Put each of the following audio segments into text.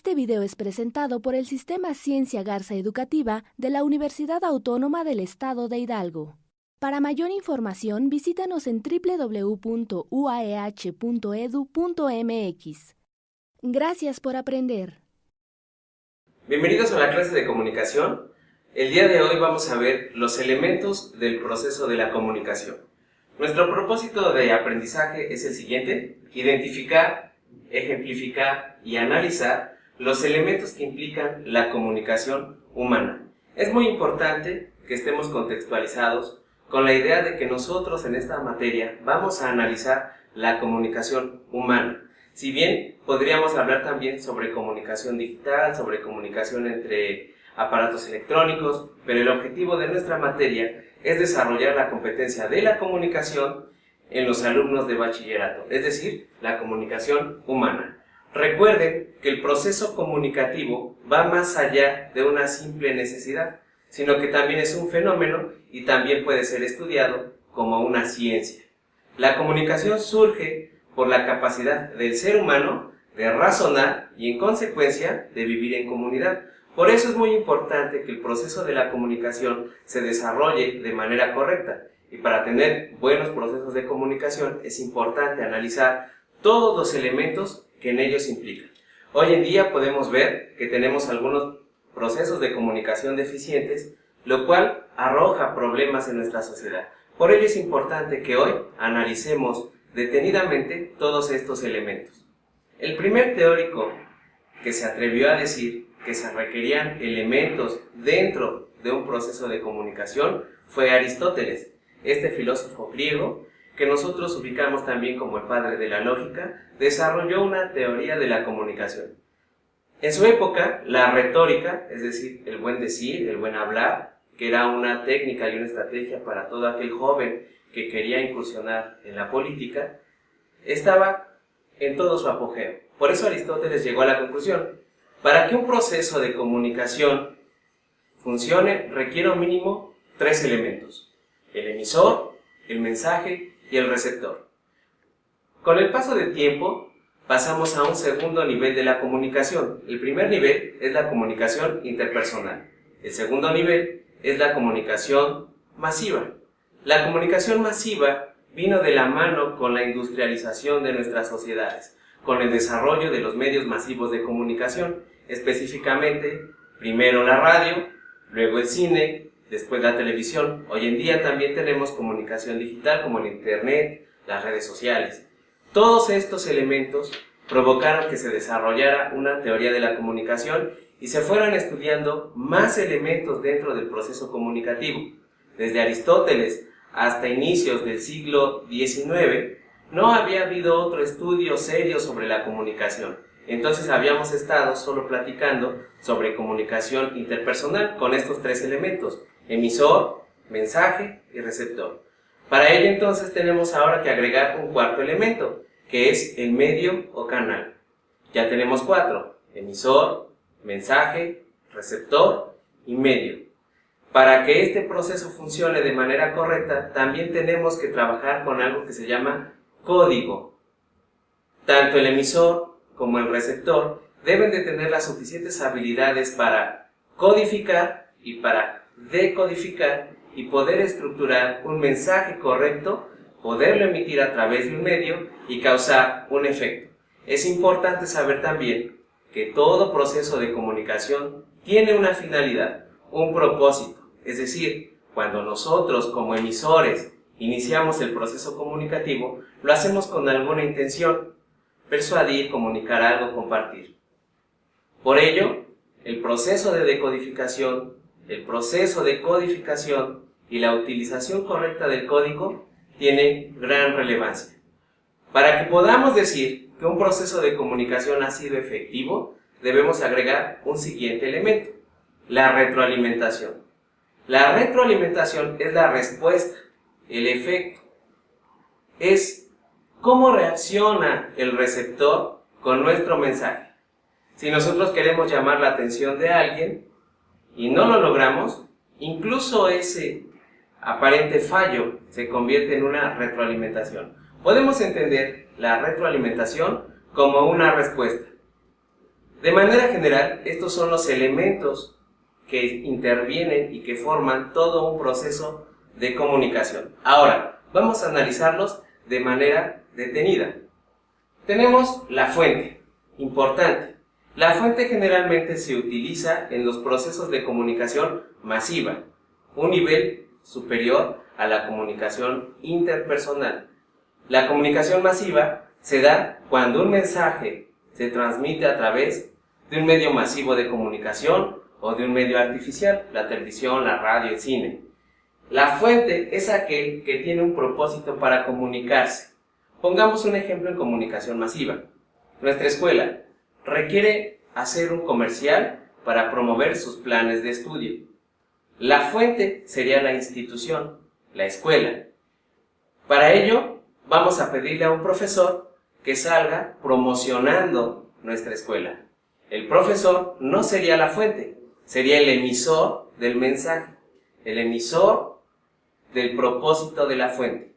Este video es presentado por el Sistema Ciencia Garza Educativa de la Universidad Autónoma del Estado de Hidalgo. Para mayor información, visítanos en www.uaeh.edu.mx. Gracias por aprender. Bienvenidos a la clase de comunicación. El día de hoy vamos a ver los elementos del proceso de la comunicación. Nuestro propósito de aprendizaje es el siguiente: identificar, ejemplificar y analizar los elementos que implican la comunicación humana. Es muy importante que estemos contextualizados con la idea de que nosotros en esta materia vamos a analizar la comunicación humana. Si bien podríamos hablar también sobre comunicación digital, sobre comunicación entre aparatos electrónicos, pero el objetivo de nuestra materia es desarrollar la competencia de la comunicación en los alumnos de bachillerato, es decir, la comunicación humana. Recuerden que el proceso comunicativo va más allá de una simple necesidad, sino que también es un fenómeno y también puede ser estudiado como una ciencia. La comunicación surge por la capacidad del ser humano de razonar y en consecuencia de vivir en comunidad. Por eso es muy importante que el proceso de la comunicación se desarrolle de manera correcta. Y para tener buenos procesos de comunicación es importante analizar todos los elementos que en ellos implican. Hoy en día podemos ver que tenemos algunos procesos de comunicación deficientes, lo cual arroja problemas en nuestra sociedad. Por ello es importante que hoy analicemos detenidamente todos estos elementos. El primer teórico que se atrevió a decir que se requerían elementos dentro de un proceso de comunicación fue Aristóteles, este filósofo griego que nosotros ubicamos también como el padre de la lógica. Desarrolló una teoría de la comunicación. En su época, la retórica, es decir, el buen decir, el buen hablar, que era una técnica y una estrategia para todo aquel joven que quería incursionar en la política, estaba en todo su apogeo. Por eso Aristóteles llegó a la conclusión: para que un proceso de comunicación funcione, requiere un mínimo 3 elementos: el emisor, el mensaje y el receptor. Con el paso del tiempo, pasamos a un segundo nivel de la comunicación. El primer nivel es la comunicación interpersonal. El segundo nivel es la comunicación masiva. La comunicación masiva vino de la mano con la industrialización de nuestras sociedades, con el desarrollo de los medios masivos de comunicación, específicamente, primero la radio, luego el cine, después la televisión. Hoy en día también tenemos comunicación digital como el internet, las redes sociales. Todos estos elementos provocaron que se desarrollara una teoría de la comunicación y se fueron estudiando más elementos dentro del proceso comunicativo. Desde Aristóteles hasta inicios del siglo XIX no había habido otro estudio serio sobre la comunicación. Entonces habíamos estado solo platicando sobre comunicación interpersonal con estos 3 elementos: emisor, mensaje y receptor. Para ello entonces tenemos ahora que agregar un cuarto elemento, que es el medio o canal. Ya tenemos 4: emisor, mensaje, receptor y medio. Para que este proceso funcione de manera correcta, también tenemos que trabajar con algo que se llama código. Tanto el emisor como el receptor deben de tener las suficientes habilidades para codificar y para decodificar y poder estructurar un mensaje correcto, poderlo emitir a través de un medio y causar un efecto. Es importante saber también que todo proceso de comunicación tiene una finalidad, un propósito. Es decir, cuando nosotros como emisores iniciamos el proceso comunicativo, lo hacemos con alguna intención: persuadir, comunicar algo, compartir. Por ello, el proceso de decodificación, el proceso de codificación y la utilización correcta del código tiene gran relevancia. Para que podamos decir que un proceso de comunicación ha sido efectivo, debemos agregar un siguiente elemento: la retroalimentación. La retroalimentación es la respuesta, el efecto. Es cómo reacciona el receptor con nuestro mensaje. Si nosotros queremos llamar la atención de alguien y no lo logramos, incluso ese aparente fallo se convierte en una retroalimentación. Podemos entender la retroalimentación como una respuesta. De manera general, estos son los elementos que intervienen y que forman todo un proceso de comunicación. Ahora, vamos a analizarlos de manera detenida. Tenemos la fuente, importante. La fuente generalmente se utiliza en los procesos de comunicación masiva, un nivel superior a la comunicación interpersonal. La comunicación masiva se da cuando un mensaje se transmite a través de un medio masivo de comunicación o de un medio artificial, la televisión, la radio, el cine. La fuente es aquel que tiene un propósito para comunicarse. Pongamos un ejemplo en comunicación masiva. Nuestra escuela requiere hacer un comercial para promover sus planes de estudio. La fuente sería la institución, la escuela. Para ello, vamos a pedirle a un profesor que salga promocionando nuestra escuela. El profesor no sería la fuente, sería el emisor del mensaje, el emisor del propósito de la fuente.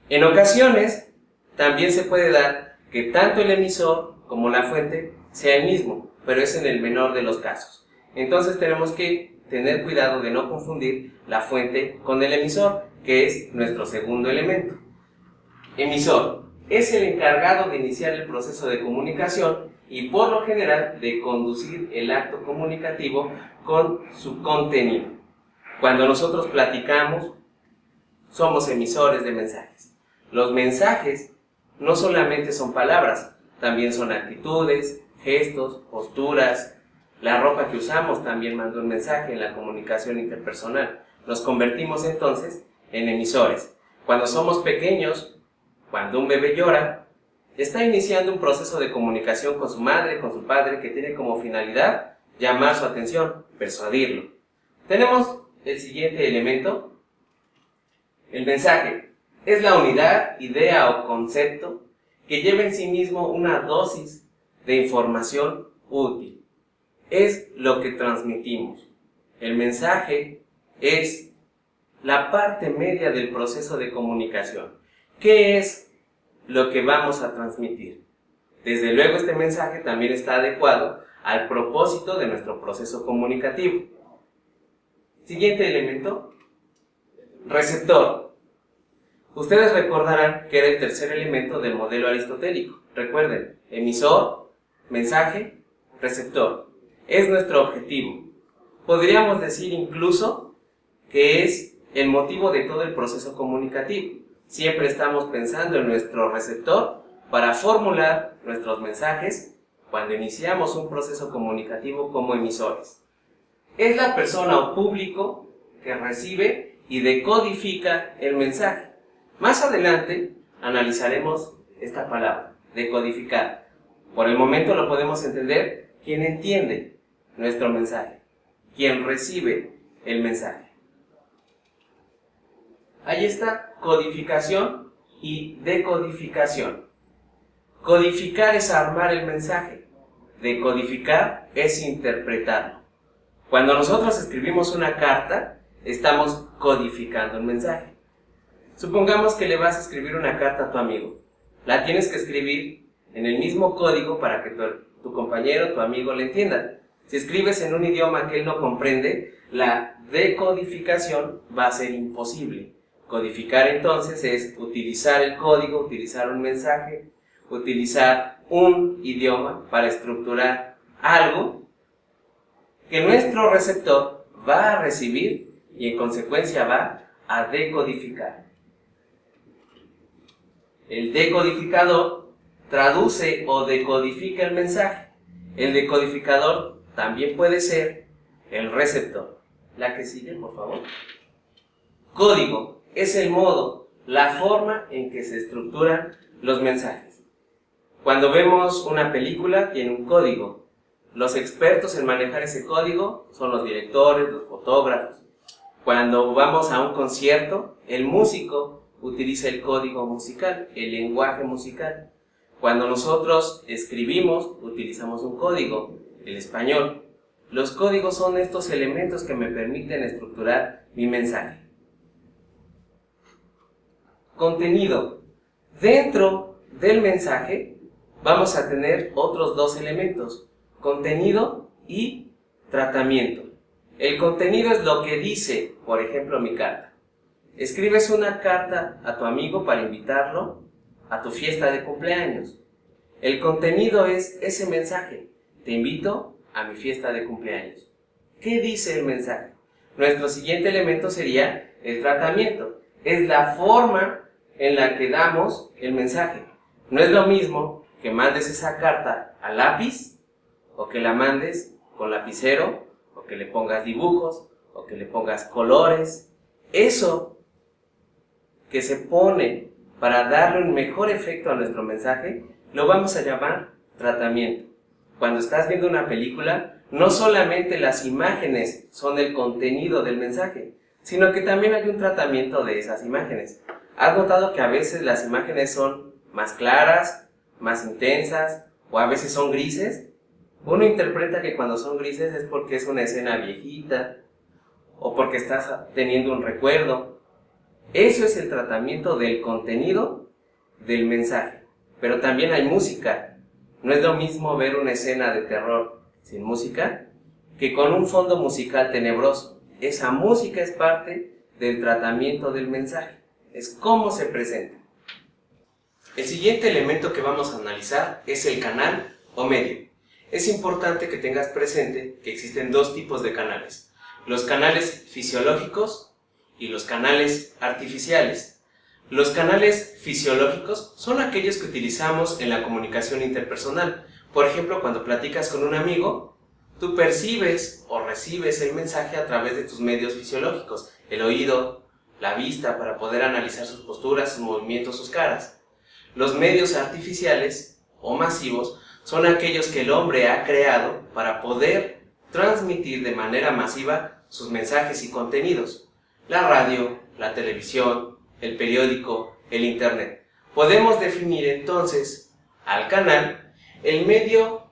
En ocasiones, también se puede dar que tanto el emisor como la fuente sea el mismo, pero es en el menor de los casos. Entonces tenemos que tener cuidado de no confundir la fuente con el emisor, que es nuestro segundo elemento. Emisor es el encargado de iniciar el proceso de comunicación y por lo general de conducir el acto comunicativo con su contenido. Cuando nosotros platicamos, somos emisores de mensajes. Los mensajes no solamente son palabras, también son actitudes, gestos, posturas. La ropa que usamos también manda un mensaje en la comunicación interpersonal. Nos convertimos entonces en emisores. Cuando somos pequeños, cuando un bebé llora, está iniciando un proceso de comunicación con su madre, con su padre, que tiene como finalidad llamar su atención, persuadirlo. Tenemos el siguiente elemento. El mensaje es la unidad, idea o concepto que lleva en sí mismo una dosis de información útil. Es lo que transmitimos. El mensaje es la parte media del proceso de comunicación. ¿Qué es lo que vamos a transmitir? Desde luego, este mensaje también está adecuado al propósito de nuestro proceso comunicativo. Siguiente elemento, receptor. Ustedes recordarán que era el tercer elemento del modelo aristotélico. Recuerden, emisor, mensaje, receptor. Es nuestro objetivo. Podríamos decir incluso que es el motivo de todo el proceso comunicativo. Siempre estamos pensando en nuestro receptor para formular nuestros mensajes cuando iniciamos un proceso comunicativo como emisores. Es la persona o público que recibe y decodifica el mensaje. Más adelante analizaremos esta palabra, decodificar. Por el momento lo podemos entender quien entiende nuestro mensaje, quien recibe el mensaje. Ahí está codificación y decodificación. Codificar es armar el mensaje, decodificar es interpretarlo. Cuando nosotros escribimos una carta, estamos codificando el mensaje. Supongamos que le vas a escribir una carta a tu amigo. La tienes que escribir en el mismo código para que tu compañero, tu amigo le entienda. Si escribes en un idioma que él no comprende, la decodificación va a ser imposible. Codificar entonces es utilizar el código, utilizar un mensaje, utilizar un idioma para estructurar algo que nuestro receptor va a recibir y en consecuencia va a decodificar. El decodificador traduce o decodifica el mensaje. El decodificador también puede ser el receptor. La que sigue, por favor. Código es el modo, la forma en que se estructuran los mensajes. Cuando vemos una película, tiene un código. Los expertos en manejar ese código son los directores, los fotógrafos. Cuando vamos a un concierto, el músico utiliza el código musical, el lenguaje musical. Cuando nosotros escribimos, utilizamos un código, el español. Los códigos son estos elementos que me permiten estructurar mi mensaje. Contenido. Dentro del mensaje vamos a tener otros dos elementos, contenido y tratamiento. El contenido es lo que dice, por ejemplo, mi carta. Escribes una carta a tu amigo para invitarlo a tu fiesta de cumpleaños. El contenido es ese mensaje. Te invito a mi fiesta de cumpleaños. ¿Qué dice el mensaje? Nuestro siguiente elemento sería el tratamiento. Es la forma en la que damos el mensaje. No es lo mismo que mandes esa carta a lápiz o que la mandes con lapicero o que le pongas dibujos o que le pongas colores. Eso que se pone para darle un mejor efecto a nuestro mensaje lo vamos a llamar tratamiento. Cuando estás viendo una película, no solamente las imágenes son el contenido del mensaje, sino que también hay un tratamiento de esas imágenes. ¿Has notado que a veces las imágenes son más claras, más intensas, o a veces son grises? Uno interpreta que cuando son grises es porque es una escena viejita, o porque estás teniendo un recuerdo. Eso es el tratamiento del contenido del mensaje. Pero también hay música. No es lo mismo ver una escena de terror sin música que con un fondo musical tenebroso. Esa música es parte del tratamiento del mensaje. Es cómo se presenta. El siguiente elemento que vamos a analizar es el canal o medio. Es importante que tengas presente que existen dos tipos de canales: los canales fisiológicos y los canales artificiales. Los canales fisiológicos son aquellos que utilizamos en la comunicación interpersonal. Por ejemplo, cuando platicas con un amigo, tú percibes o recibes el mensaje a través de tus medios fisiológicos, el oído, la vista, para poder analizar sus posturas, sus movimientos, sus caras. Los medios artificiales o masivos son aquellos que el hombre ha creado para poder transmitir de manera masiva sus mensajes y contenidos. La radio, la televisión, el periódico, el internet. Podemos definir entonces al canal el medio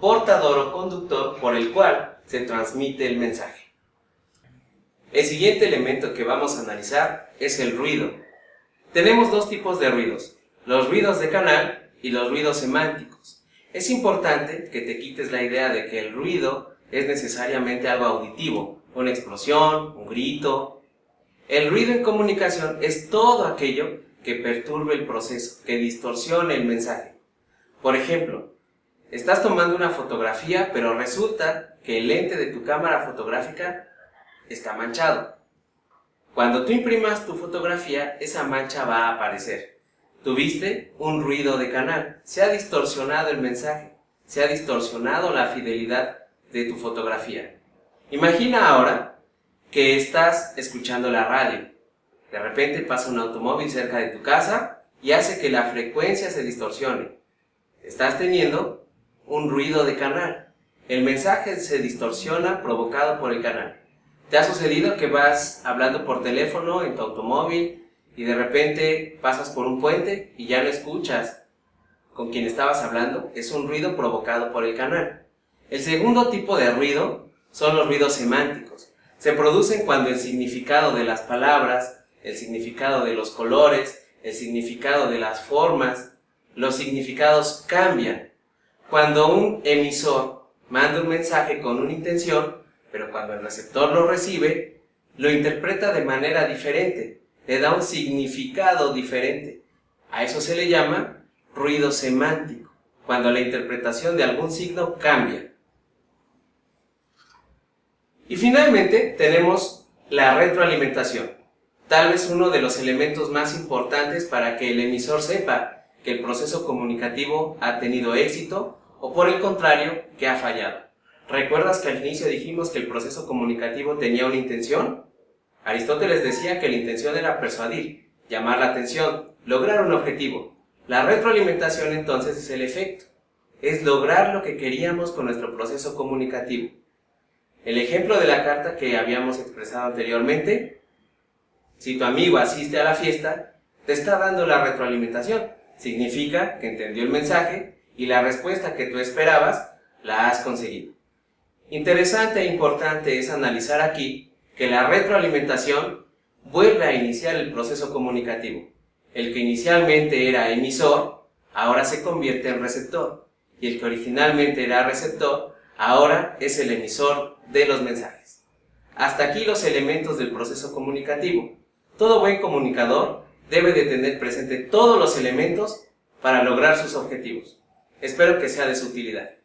portador o conductor por el cual se transmite el mensaje. El siguiente elemento que vamos a analizar es el ruido. Tenemos dos tipos de ruidos: los ruidos de canal y los ruidos semánticos. Es importante que te quites la idea de que el ruido es necesariamente algo auditivo, una explosión, un grito. El ruido en comunicación es todo aquello que perturbe el proceso, que distorsione el mensaje. Por ejemplo, estás tomando una fotografía, pero resulta que el lente de tu cámara fotográfica está manchado. Cuando tú imprimas tu fotografía, esa mancha va a aparecer. Tuviste un ruido de canal, se ha distorsionado el mensaje, se ha distorsionado la fidelidad de tu fotografía. Imagina ahora que estás escuchando la radio. De repente pasa un automóvil cerca de tu casa y hace que la frecuencia se distorsione. Estás teniendo un ruido de canal. El mensaje se distorsiona provocado por el canal. ¿Te ha sucedido que vas hablando por teléfono en tu automóvil y de repente pasas por un puente y ya no escuchas con quien estabas hablando? Es un ruido provocado por el canal. El segundo tipo de ruido son los ruidos semánticos. Se producen cuando el significado de las palabras, el significado de los colores, el significado de las formas, los significados cambian. Cuando un emisor manda un mensaje con una intención, pero cuando el receptor lo recibe, lo interpreta de manera diferente, le da un significado diferente. A eso se le llama ruido semántico, cuando la interpretación de algún signo cambia. Y finalmente tenemos la retroalimentación, tal vez uno de los elementos más importantes para que el emisor sepa que el proceso comunicativo ha tenido éxito o por el contrario, que ha fallado. ¿Recuerdas que al inicio dijimos que el proceso comunicativo tenía una intención? Aristóteles decía que la intención era persuadir, llamar la atención, lograr un objetivo. La retroalimentación entonces es el efecto, es lograr lo que queríamos con nuestro proceso comunicativo. El ejemplo de la carta que habíamos expresado anteriormente: si tu amigo asiste a la fiesta, te está dando la retroalimentación. Significa que entendió el mensaje y la respuesta que tú esperabas la has conseguido. Interesante e importante es analizar aquí que la retroalimentación vuelve a iniciar el proceso comunicativo. El que inicialmente era emisor, ahora se convierte en receptor, y el que originalmente era receptor, ahora es el emisor de los mensajes. Hasta aquí los elementos del proceso comunicativo. Todo buen comunicador debe de tener presente todos los elementos para lograr sus objetivos. Espero que sea de su utilidad.